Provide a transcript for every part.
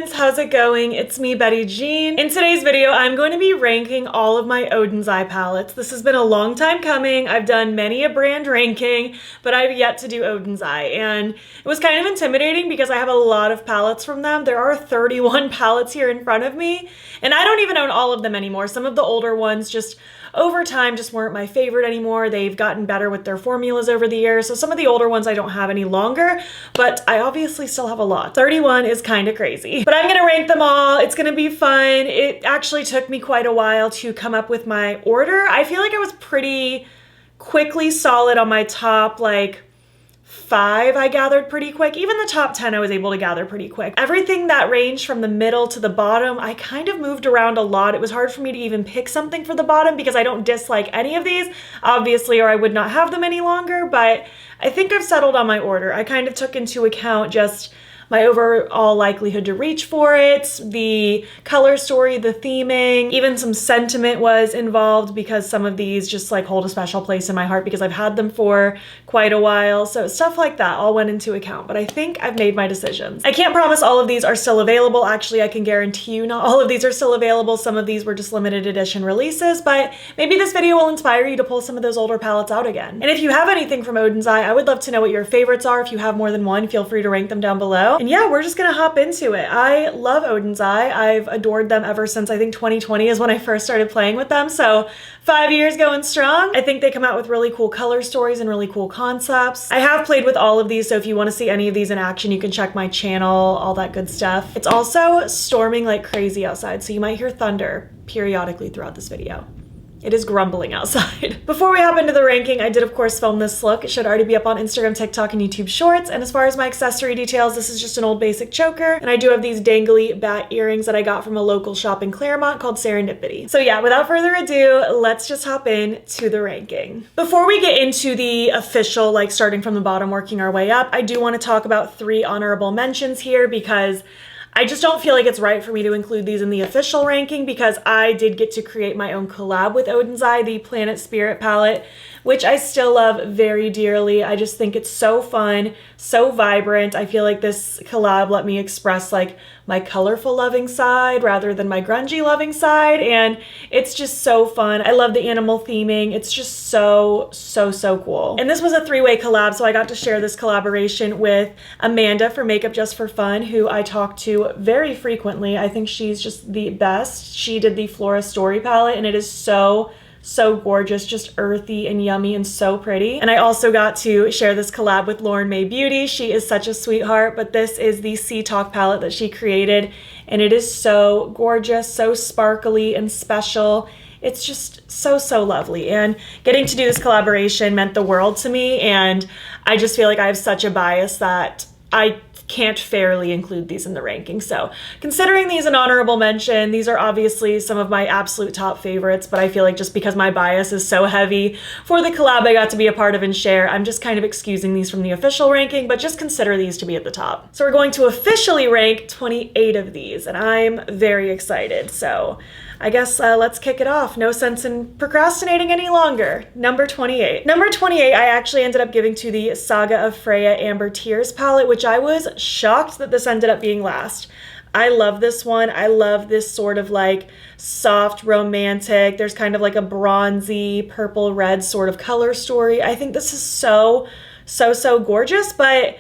friends, how's it going? It's me, Betty Jean. In today's video, I'm going to be ranking all of my ODEN'S EYE palettes. This has been a long time coming. I've done many a brand ranking, but I've yet to do ODEN'S EYE, and it was kind of intimidating because I have a lot of palettes from them. There are 31 palettes here in front of me, and I don't even own all of them anymore. Some of the older ones just over time just weren't my favorite anymore. They've gotten better with their formulas over the years. So some of the older ones I don't have any longer, but I obviously still have a lot. 31 is kind of crazy, but I'm gonna rank them all. It's gonna be fun. It actually took me quite a while to come up with my order. I feel like I was pretty quickly solid on my top, like 5 I gathered pretty quick. Even the top 10 I was able to gather pretty quick. Everything that ranged from the middle to the bottom, I kind of moved around a lot. It was hard for me to even pick something for the bottom because I don't dislike any of these, obviously, or I would not have them any longer, but I think I've settled on my order. I kind of took into account just my overall likelihood to reach for it, the color story, the theming, even some sentiment was involved because some of these just like hold a special place in my heart because I've had them for quite a while. So stuff like that all went into account, but I think I've made my decisions. I can't promise all of these are still available. Actually, I can guarantee you not all of these are still available. Some of these were just limited edition releases, but maybe this video will inspire you to pull some of those older palettes out again. And if you have anything from ODEN'S EYE, I would love to know what your favorites are. If you have more than one, feel free to rank them down below. And yeah, we're just gonna hop into it. I love ODEN'S EYE. I've adored them ever since I think 2020 is when I first started playing with them. So 5 years going strong. I think they come out with really cool color stories and really cool concepts. I have played with all of these, so if you want to see any of these in action, you can check my channel, all that good stuff. It's also storming like crazy outside, so you might hear thunder periodically throughout this video. It is grumbling outside. Before we hop into the ranking, I did of course film this look. It should already be up on Instagram, TikTok, and YouTube Shorts. And as far as my accessory details, this is just an old basic choker. And I do have these dangly bat earrings that I got from a local shop in Claremont called Serendipity. So yeah, without further ado, let's just hop in to the ranking. Before we get into the official, like starting from the bottom, working our way up, I do want to talk about 3 honorable mentions here because I just don't feel like it's right for me to include these in the official ranking because I did get to create my own collab with ODEN'S EYE, the Planet Spirit palette, which I still love very dearly. I just think it's so fun, so vibrant. I feel like this collab let me express like my colorful loving side rather than my grungy loving side, and it's just so fun. I love the animal theming. It's just so cool. And this was a 3-way collab, so I got to share this collaboration with Amanda for Makeup Just for Fun, who I talk to very frequently. I think she's just the best. She did the Flora Story palette, and it is so gorgeous, just earthy and yummy and so pretty. And I also got to share this collab with Lauren May Beauty. She is such a sweetheart, but this is the Sea Talk palette that she created, and it is so gorgeous, so sparkly and special. It's just so lovely, and getting to do this collaboration meant the world to me, and I just feel like I have such a bias that I can't fairly include these in the ranking. So considering these an honorable mention, these are obviously some of my absolute top favorites, but I feel like just because my bias is so heavy for the collab I got to be a part of and share, I'm just kind of excusing these from the official ranking, but just consider these to be at the top. So we're going to officially rank 28 of these, and I'm very excited. So I guess let's kick it off. No sense in procrastinating any longer. Number 28. Number 28, I actually ended up giving to the Saga of Freya Amber Tears palette, which I was shocked that this ended up being last. I love this one. I love this sort of like soft romantic, there's kind of like a bronzy purple red sort of color story. I think this is so gorgeous, but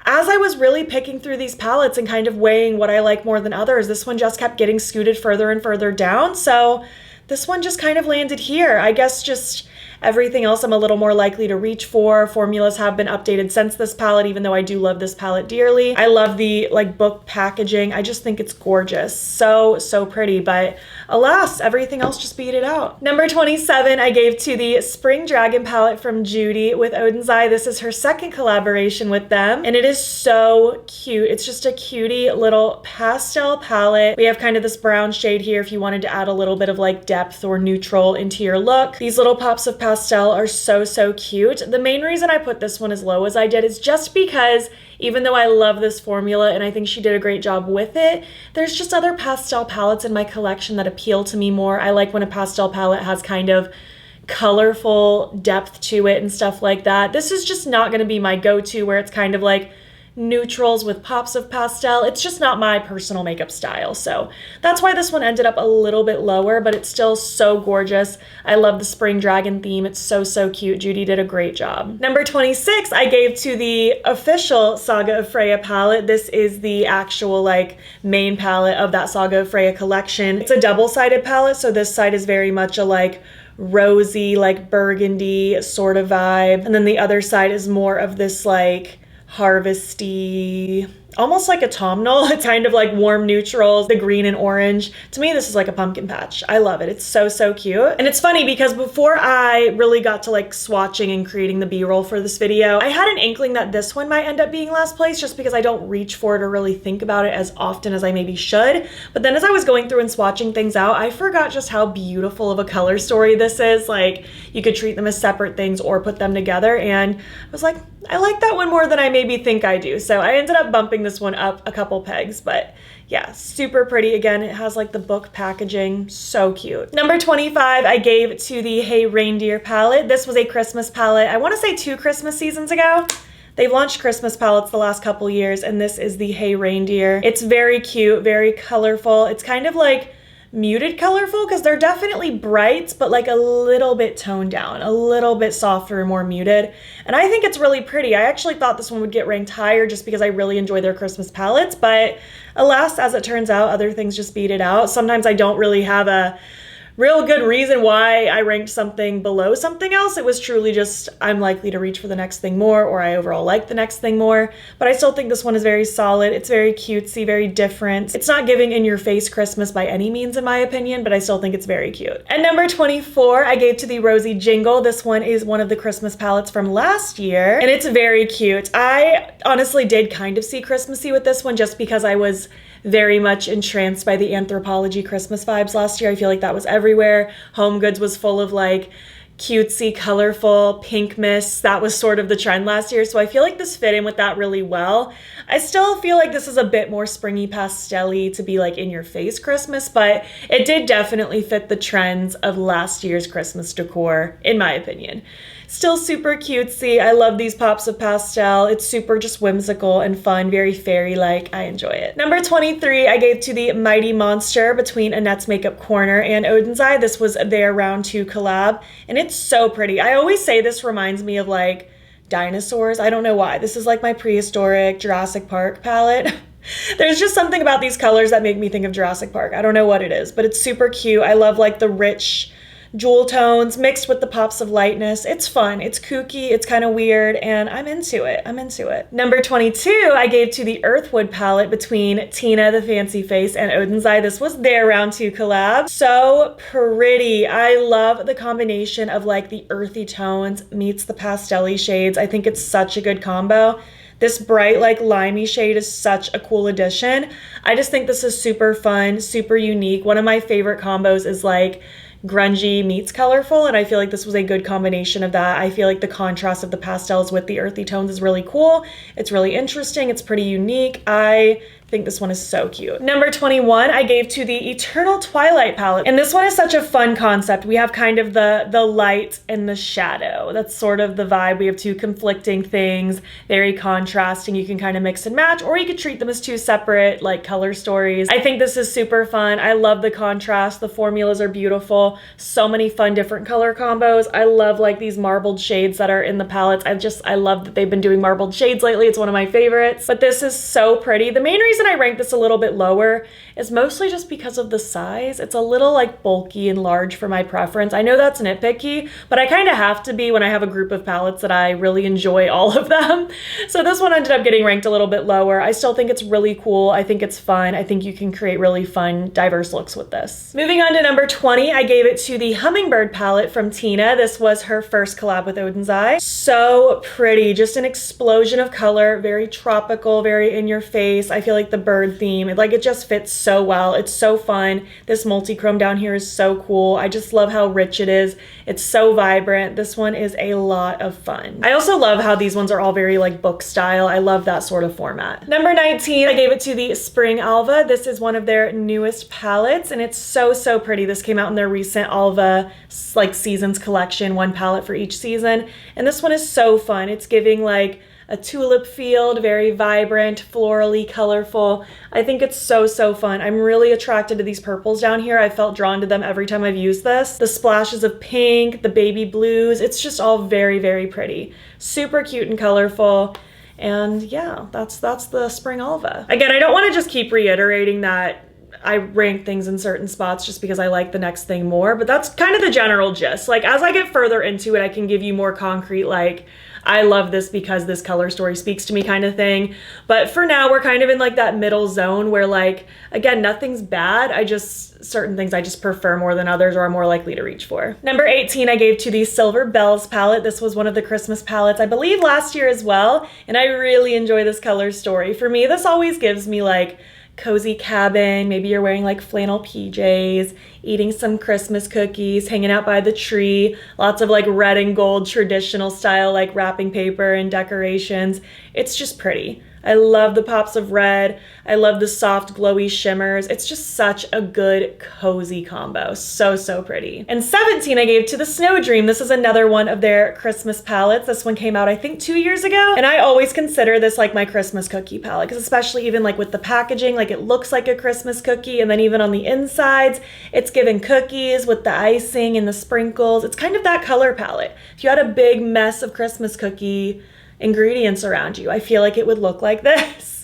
as I was really picking through these palettes and kind of weighing what I like more than others, this one just kept getting scooted further and further down. So this one just kind of landed here. I guess just everything else I'm a little more likely to reach for. Formulas have been updated since this palette, even though I do love this palette dearly. I love the like book packaging. I just think it's gorgeous. So pretty, but alas, everything else just beat it out. Number 27, I gave to the Spring Dragon palette from Judy with ODEN'S EYE. This is her second collaboration with them, and it is so cute. It's just a cutie little pastel palette. We have kind of this brown shade here if you wanted to add a little bit of like depth or neutral into your look. These little pops of pastel are so cute. The main reason I put this one as low as I did is just because even though I love this formula and I think she did a great job with it, there's just other pastel palettes in my collection that appeal to me more. I like when a pastel palette has kind of colorful depth to it and stuff like that. This is just not going to be my go-to where it's kind of like neutrals with pops of pastel. It's just not my personal makeup style. So that's why this one ended up a little bit lower, but it's still so gorgeous. I love the spring dragon theme. It's so, so cute. Judy did a great job. Number 26, I gave to the official Saga of Freya palette. This is the actual like main palette of that Saga of Freya collection. It's a double-sided palette, so this side is very much a like rosy, like burgundy sort of vibe. And then the other side is more of this like harvesty, almost like autumnal. It's kind of like warm neutrals, the green and orange. To me, this is like a pumpkin patch. I love it. It's so, so cute. And it's funny because before I really got to like swatching and creating the B-roll for this video, I had an inkling that this one might end up being last place just because I don't reach for it or really think about it as often as I maybe should. But then as I was going through and swatching things out, I forgot just how beautiful of a color story this is. Like you could treat them as separate things or put them together. And I was like, I like that one more than I maybe think I do. So I ended up bumping this one up a couple pegs, but yeah, super pretty. Again, it has like the book packaging, so cute. Number 25, I gave to the Hey Reindeer palette. This was a Christmas palette. I want to say 2 Christmas seasons ago. They've launched Christmas palettes the last couple years, and this is the Hey Reindeer. It's very cute, very colorful. It's kind of like muted colorful because they're definitely bright, but like a little bit toned down, a little bit softer and more muted. And I think it's really pretty. I actually thought this one would get ranked higher just because I really enjoy their Christmas palettes, but alas, as it turns out, other things just beat it out. Sometimes I don't really have a real good reason why I ranked something below something else. It was truly just I'm likely to reach for the next thing more, or I overall like the next thing more. But I still think this one is very solid. It's very cutesy, very different. It's not giving in your face Christmas by any means in my opinion, but I still think it's very cute. And number 24, I gave to the Rosy Jingle. This one is one of the Christmas palettes from last year, and it's very cute. I honestly did kind of see Christmassy with this one just because I was very much entranced by the Anthropologie Christmas vibes last year. I feel like that was everywhere. Home Goods was full of like cutesy, colorful pink mists. That was sort of the trend last year. So I feel like this fit in with that really well. I still feel like this is a bit more springy pastel-y to be like in your face Christmas, but it did definitely fit the trends of last year's Christmas decor, in my opinion. Still super cutesy. I love these pops of pastel. It's super just whimsical and fun, very fairy-like. I enjoy it. Number 23, I gave to the Mighty Monster between Annette's Makeup Corner and ODEN'S EYE. This was their round 2 collab, and it's so pretty. I always say this reminds me of like dinosaurs. I don't know why. This is like my prehistoric Jurassic Park palette. There's just something about these colors that make me think of Jurassic Park. I don't know what it is, but it's super cute. I love like the rich jewel tones mixed with the pops of lightness. It's fun, it's kooky, it's kind of weird, and I'm into it. I'm into it. Number 22, I gave to the Earthwood palette between Tina the Fancy Face and ODEN'S EYE. This was their round 2 collab. So pretty. I love the combination of like the earthy tones meets the pastel-y shades. I think it's such a good combo. This bright like limey shade is such a cool addition. I just think this is super fun, super unique. One of my favorite combos is like grungy meets colorful, and I feel like this was a good combination of that. I feel like the contrast of the pastels with the earthy tones is really cool. It's really interesting. It's pretty unique. I think this one is so cute. Number 21, I gave to the Eternal Twilight palette. And this one is such a fun concept. We have kind of the light and the shadow. That's sort of the vibe. We have 2 conflicting things, very contrasting. You can kind of mix and match, or you could treat them as 2 separate like color stories. I think this is super fun. I love the contrast. The formulas are beautiful. So many fun different color combos. I love like these marbled shades that are in the palettes. I love that they've been doing marbled shades lately. It's one of my favorites. But this is so pretty. The main reason I rank this a little bit lower is mostly just because of the size. It's a little like bulky and large for my preference. I know that's nitpicky, but I kind of have to be when I have a group of palettes that I really enjoy all of them. So this one ended up getting ranked a little bit lower. I still think it's really cool. I think it's fun. I think you can create really fun, diverse looks with this. Moving on to number 20, I gave it to the Hummingbird palette from Tina. This was her first collab with ODEN'S EYE. So pretty, just an explosion of color, very tropical, very in your face. I feel like the bird theme, it just fits so well. It's so fun. This multi-chrome down here is so cool. I just love how rich it is. It's so vibrant. This one is a lot of fun. I also love how these ones are all very like book style. I love that sort of format. Number 19, I gave it to the Spring Alva. This is one of their newest palettes, and it's so, so pretty. This came out in their recent Alva like seasons collection, 1 palette for each season. And this one is so fun. It's giving like a tulip field, very vibrant, florally, colorful. I think it's so, so fun. I'm really attracted to these purples down here. I felt drawn to them every time I've used this. The splashes of pink, the baby blues, it's just all very, very pretty. Super cute and colorful. And yeah, that's the Spring Alva. Again, I don't want to just keep reiterating that I rank things in certain spots just because I like the next thing more, but that's kind of the general gist. Like, as I get further into it, I can give you more concrete, like, I love this because this color story speaks to me kind of thing. But for now, we're kind of in like that middle zone where, like, again, nothing's bad. Certain things I just prefer more than others or are more likely to reach for. Number 18, I gave to the Silver Bells palette. This was one of the Christmas palettes, I believe last year as well. And I really enjoy this color story. For me, this always gives me like cozy cabin. Maybe you're wearing like flannel PJs, eating some Christmas cookies, hanging out by the tree, lots of like red and gold traditional style like wrapping paper and decorations. It's just pretty. I love the pops of red. I love the soft glowy shimmers. It's just such a good cozy combo. So, so pretty. And 17 I gave to the Snow Dream. This is another one of their Christmas palettes. This one came out I think 2 years ago. And I always consider this like my Christmas cookie palette, because especially even like with the packaging, like it looks like a Christmas cookie. And then even on the insides, it's given cookies with the icing and the sprinkles. It's kind of that color palette. If you had a big mess of Christmas cookie ingredients around you, I feel like it would look like this.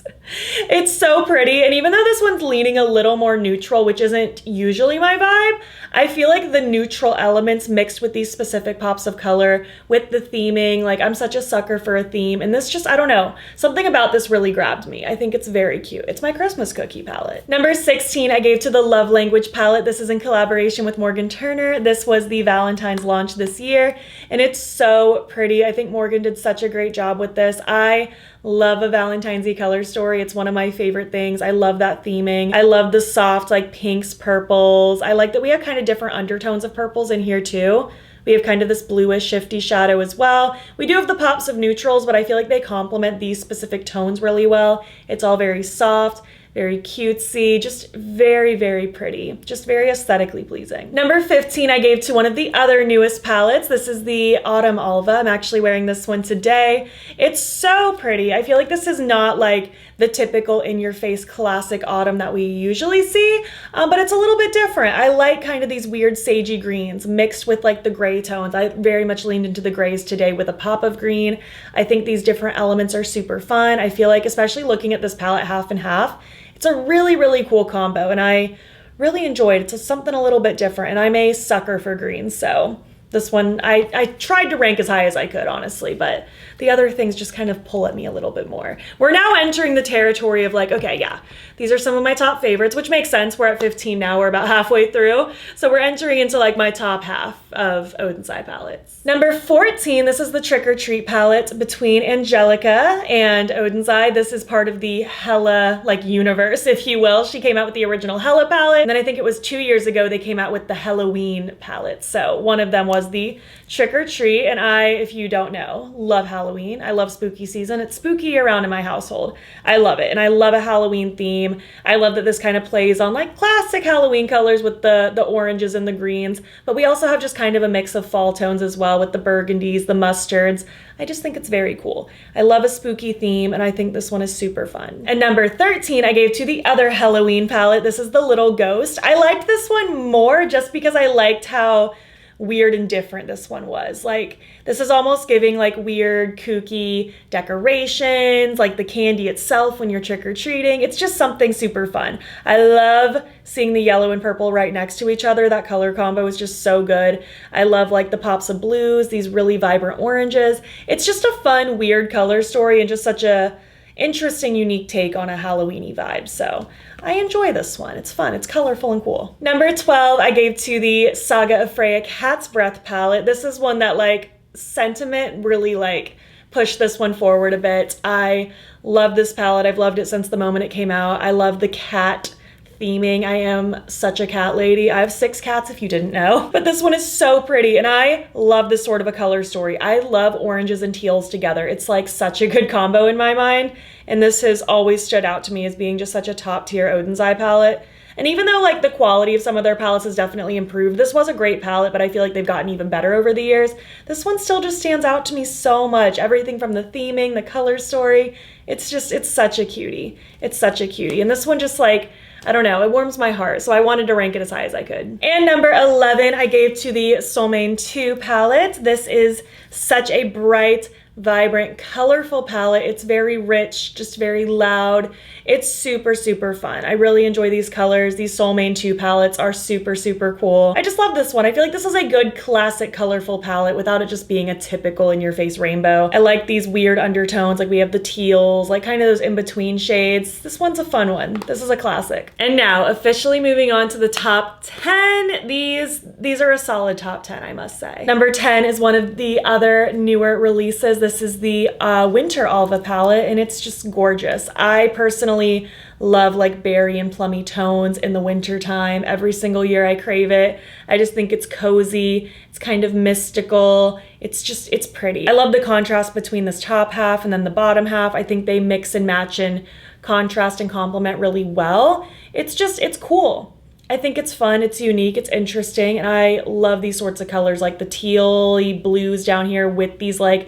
It's so pretty. And even though this one's leaning a little more neutral, which isn't usually my vibe, I feel like the neutral elements mixed with these specific pops of color with the theming, like I'm such a sucker for a theme. And this just, I don't know, something about this really grabbed me. I think it's very cute. It's my Christmas cookie palette. Number 16, I gave to the Love Language palette. This is in collaboration with Morgan Turner. This was the Valentine's launch this year, and it's so pretty. I think Morgan did such a great job with this. I love a Valentine's-y color story. It's one of my favorite things. I love that theming. I love the soft like pinks, purples. I like that we have kind of different undertones of purples in here too. We have kind of this bluish shifty shadow as well. We do have the pops of neutrals, but I feel like they complement these specific tones really well. It's all very soft, very cutesy, just very, very pretty, just very aesthetically pleasing. Number 15, I gave to one of the other newest palettes. This is the Autumn Alva. I'm actually wearing this one today. It's so pretty. I feel like this is not like the typical in-your-face classic autumn that we usually see, but it's a little bit different. I like kind of these weird sagey greens mixed with like the gray tones. I very much leaned into the grays today with a pop of green. I think these different elements are super fun. I feel like, especially looking at this palette half and half, it's a really, really cool combo, and I really enjoyed it. It's something a little bit different, and I'm a sucker for greens, so this one, I tried to rank as high as I could, honestly, but the other things just kind of pull at me a little bit more. We're now entering the territory of like, okay, yeah, these are some of my top favorites, which makes sense. We're at 15 now, we're about halfway through. So we're entering into like my top half of ODEN'S EYE palettes. Number 14, this is the Trick or Treat palette between Angelica and ODEN'S EYE. This is part of the Hella like universe, if you will. She came out with the original Hella palette, and then I think it was 2 years ago they came out with the Halloween palette. So one of them was the Trick or Treat, and I, if you don't know, love Halloween. I love spooky season. It's spooky year round in my household. I love it, and I love a Halloween theme. I love that this kind of plays on like classic Halloween colors with the oranges and the greens, but we also have just kind of a mix of fall tones as well with the burgundies, the mustards. I just think it's very cool. I love a spooky theme, and I think this one is super fun. And number 13, I gave to the other Halloween palette. This is the Little Ghost. I liked this one more just because I liked how weird and different this one was. Like, this is almost giving like weird, kooky decorations, like the candy itself when you're trick-or-treating. It's just something super fun. I love seeing the yellow and purple right next to each other. That color combo is just so good. I love like the pops of blues, these really vibrant oranges. It's just a fun, weird color story and just such a interesting, unique take on a Halloween-y vibe. So I enjoy this one. It's fun. It's colorful and cool. Number 12, I gave to the Saga of Freya Cat's Breath palette. This is one that like sentiment really like pushed this one forward a bit. I love this palette. I've loved it since the moment it came out. I love the cat theming. I am such a cat lady. I have 6 cats if you didn't know, but this one is so pretty, and I love this sort of a color story. I love oranges and teals together. It's like such a good combo in my mind, and this has always stood out to me as being just such a top tier ODEN'S EYE palette. And even though like the quality of some of their palettes has definitely improved, this was a great palette, but I feel like they've gotten even better over the years. This one still just stands out to me so much. Everything from the theming, the color story, it's such a cutie. It's such a cutie. And this one just like, I don't know, it warms my heart. So I wanted to rank it as high as I could. And number 11, I gave to the Soul Mane 2 palette. This is such a bright, vibrant, colorful palette. It's very rich, just very loud. It's super, super fun. I really enjoy these colors. These Soul Mane 2 palettes are super, super cool. I just love this one. I feel like this is a good classic colorful palette without it just being a typical in-your-face rainbow. I like these weird undertones, like we have the teals, like kind of those in-between shades. This one's a fun one. This is a classic. And now, officially moving on to the top 10. These are a solid top 10, I must say. Number 10 is one of the other newer releases. This is the Winter Alva palette, and it's just gorgeous. I personally love like berry and plummy tones in the winter time. Every single year I crave it. I just think it's cozy. It's kind of mystical. It's pretty. I love the contrast between this top half and then the bottom half. I think they mix and match and contrast and complement really well. It's cool. I think it's fun, it's unique, it's interesting, and I love these sorts of colors, like the teal-y blues down here with these like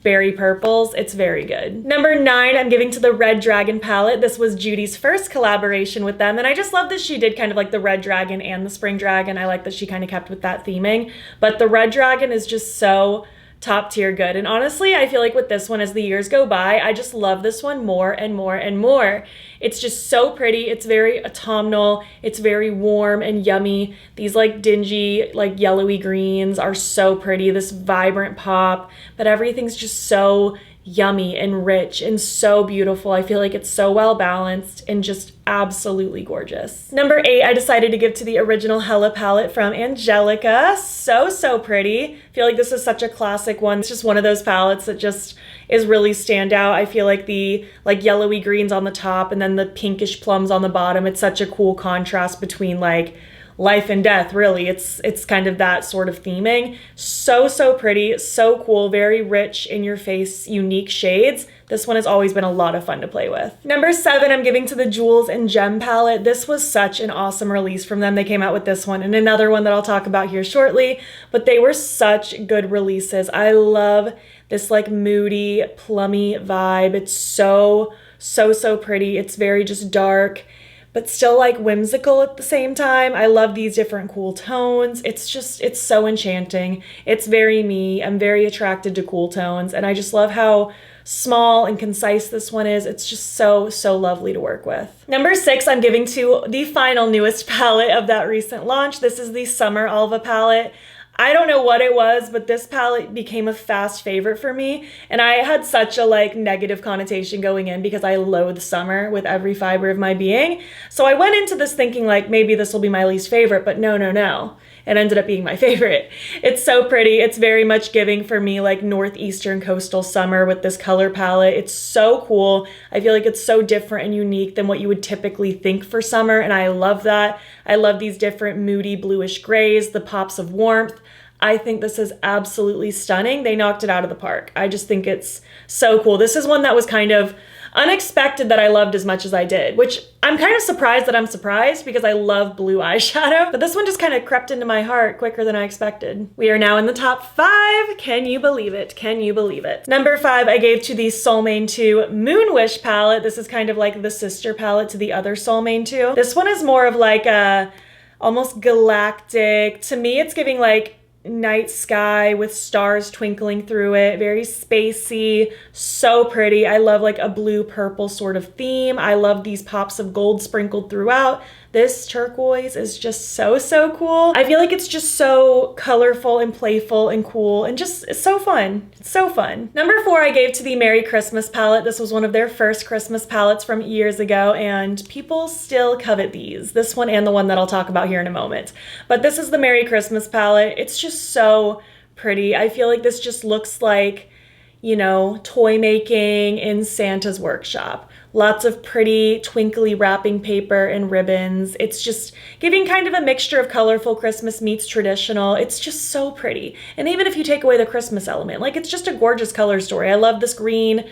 berry purples. It's very good. Number 9, I'm giving to the Red Dragon palette. This was Judy's first collaboration with them, and I just love that she did kind of like the Red Dragon and the Spring Dragon. I like that she kind of kept with that theming, but the Red Dragon is just so top tier good. And honestly, I feel like with this one, as the years go by, I just love this one more and more and more. It's just so pretty. It's very autumnal. It's very warm and yummy. These like dingy, like yellowy greens are so pretty. This vibrant pop, but everything's just so yummy and rich and so beautiful. I feel like it's so well balanced and just absolutely gorgeous. Number 8, I decided to give to the original Hella palette from Angelica. So pretty. I feel like this is such a classic one. It's just one of those palettes that just is really stand out. I feel like the like yellowy greens on the top and then the pinkish plums on the bottom. It's such a cool contrast between like life and death, really. It's kind of that sort of theming. So pretty, so cool, very rich, in your face, unique shades. This one has always been a lot of fun to play with. Number 7, I'm giving to the Jewels and Gem palette. This was such an awesome release from them. They came out with this one and another one that I'll talk about here shortly, but they were such good releases. I love this like moody, plummy vibe. It's so pretty. It's very just dark, but still like whimsical at the same time. I love these different cool tones. It's so enchanting. It's very me. I'm very attracted to cool tones, and I just love how small and concise this one is. It's just so lovely to work with. Number 6, I'm giving to the final newest palette of that recent launch. This is the Summer Alva palette. I don't know what it was, but this palette became a fast favorite for me. And I had such a like negative connotation going in because I loathe summer with every fiber of my being. So I went into this thinking like maybe this will be my least favorite, but no. It ended up being my favorite. It's so pretty. It's very much giving for me like northeastern coastal summer with this color palette. It's so cool. I feel like it's so different and unique than what you would typically think for summer, and I love that. I love these different moody bluish grays, the pops of warmth. I think this is absolutely stunning. They knocked it out of the park. I just think it's so cool. This is one that was kind of unexpected that I loved as much as I did, which I'm kind of surprised that I'm surprised because I love blue eyeshadow, but this one just kind of crept into my heart quicker than I expected. We are now in the top 5. Can you believe it? Can you believe it? Number 5, I gave to the Soul Mane 2 Moon Wish palette. This is kind of like the sister palette to the other Soul Mane 2. This one is more of like a almost galactic. To me, it's giving like night sky with stars twinkling through it. Very spacey, so pretty. I love like a blue purple sort of theme. I love these pops of gold sprinkled throughout. This turquoise is just so cool. I feel like it's just so colorful and playful and cool and just it's so fun. It's so fun. Number 4, I gave to the Merry Christmas palette. This was one of their first Christmas palettes from years ago, and people still covet these. This one and the one that I'll talk about here in a moment. But this is the Merry Christmas palette. It's just so pretty. I feel like this just looks like, you know, toy making in Santa's workshop. Lots of pretty twinkly wrapping paper and ribbons. It's just giving kind of a mixture of colorful Christmas meets traditional. It's just so pretty. And even if you take away the Christmas element, like it's just a gorgeous color story. I love this green.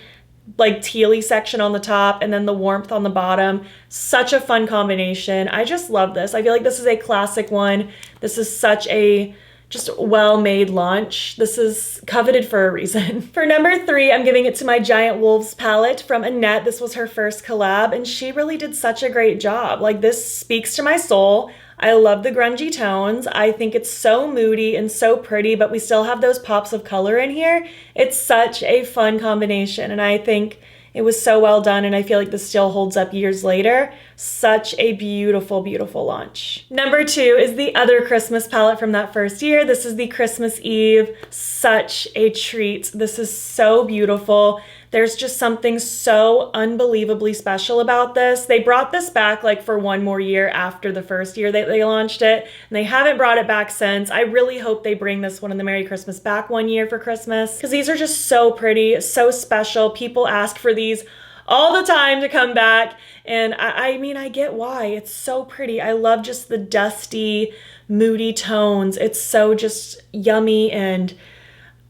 like tealy section on the top and then the warmth on the bottom. Such a fun combination. I just love this. I feel like this is a classic one. This is such a just well-made launch. This is coveted for a reason. For number 3, I'm giving it to my Giant Wolves palette from Annette. This was her first collab and she really did such a great job. Like, this speaks to my soul. I love the grungy tones. I think it's so moody and so pretty, but we still have those pops of color in here. It's such a fun combination and I think it was so well done, and I feel like this still holds up years later. Such a beautiful, beautiful launch. Number 2 is the other Christmas palette from that first year. This is the Christmas Eve. Such a treat. This is so beautiful. There's just something so unbelievably special about this. They brought this back like for one more year after the first year they launched it, and they haven't brought it back since. I really hope they bring this one in the Merry Christmas back one year for Christmas, because these are just so pretty, so special. People ask for these all the time to come back, and I mean, I get why. It's so pretty. I love just the dusty, moody tones. It's so just yummy, and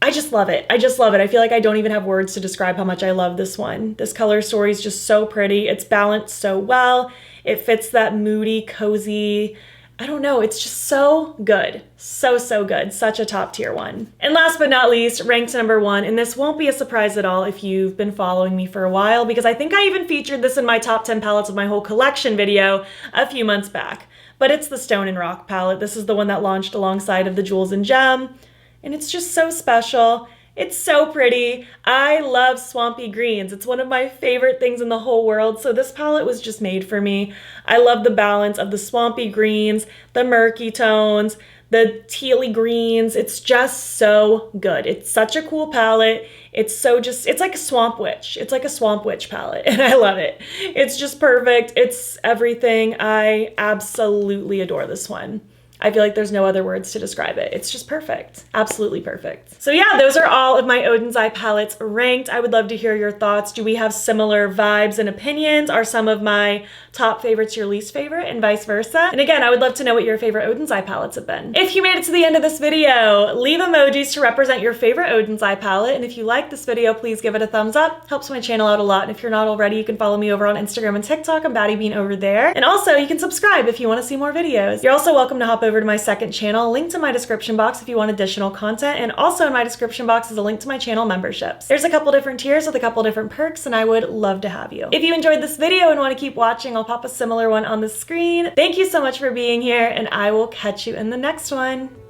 I just love it. I just love it. I feel like I don't even have words to describe how much I love this one. This color story is just so pretty. It's balanced so well. It fits that moody, cozy, I don't know, it's just so good. So, so good. Such a top tier one. And last but not least, ranked number 1, and this won't be a surprise at all if you've been following me for a while, because I think I even featured this in my top 10 palettes of my whole collection video a few months back. But it's the Stone and Rock palette. This is the one that launched alongside of the Jewels and Gem. And it's just so special. It's so pretty. I love swampy greens. It's one of my favorite things in the whole world. So this palette was just made for me. I love the balance of the swampy greens, the murky tones, the tealy greens. It's just so good. It's such a cool palette. It's so just, it's like a swamp witch. It's like a swamp witch palette and I love it. It's just perfect. It's everything. I absolutely adore this one. I feel like there's no other words to describe it. It's just perfect. Absolutely perfect. So yeah, those are all of my ODEN'S EYE palettes ranked. I would love to hear your thoughts. Do we have similar vibes and opinions? Are some of my top favorites your least favorite and vice versa? And again, I would love to know what your favorite ODEN'S EYE palettes have been. If you made it to the end of this video, leave emojis to represent your favorite ODEN'S EYE palette. And if you like this video, please give it a thumbs up. Helps my channel out a lot. And if you're not already, you can follow me over on Instagram and TikTok. I'm BATTYBEAN over there. And also you can subscribe if you want to see more videos. You're also welcome to hop over to my second channel, linked in my description box if you want additional content, and also in my description box is a link to my channel memberships. There's a couple different tiers with a couple different perks, and I would love to have you. If you enjoyed this video and want to keep watching, I'll pop a similar one on the screen. Thank you so much for being here, and I will catch you in the next one.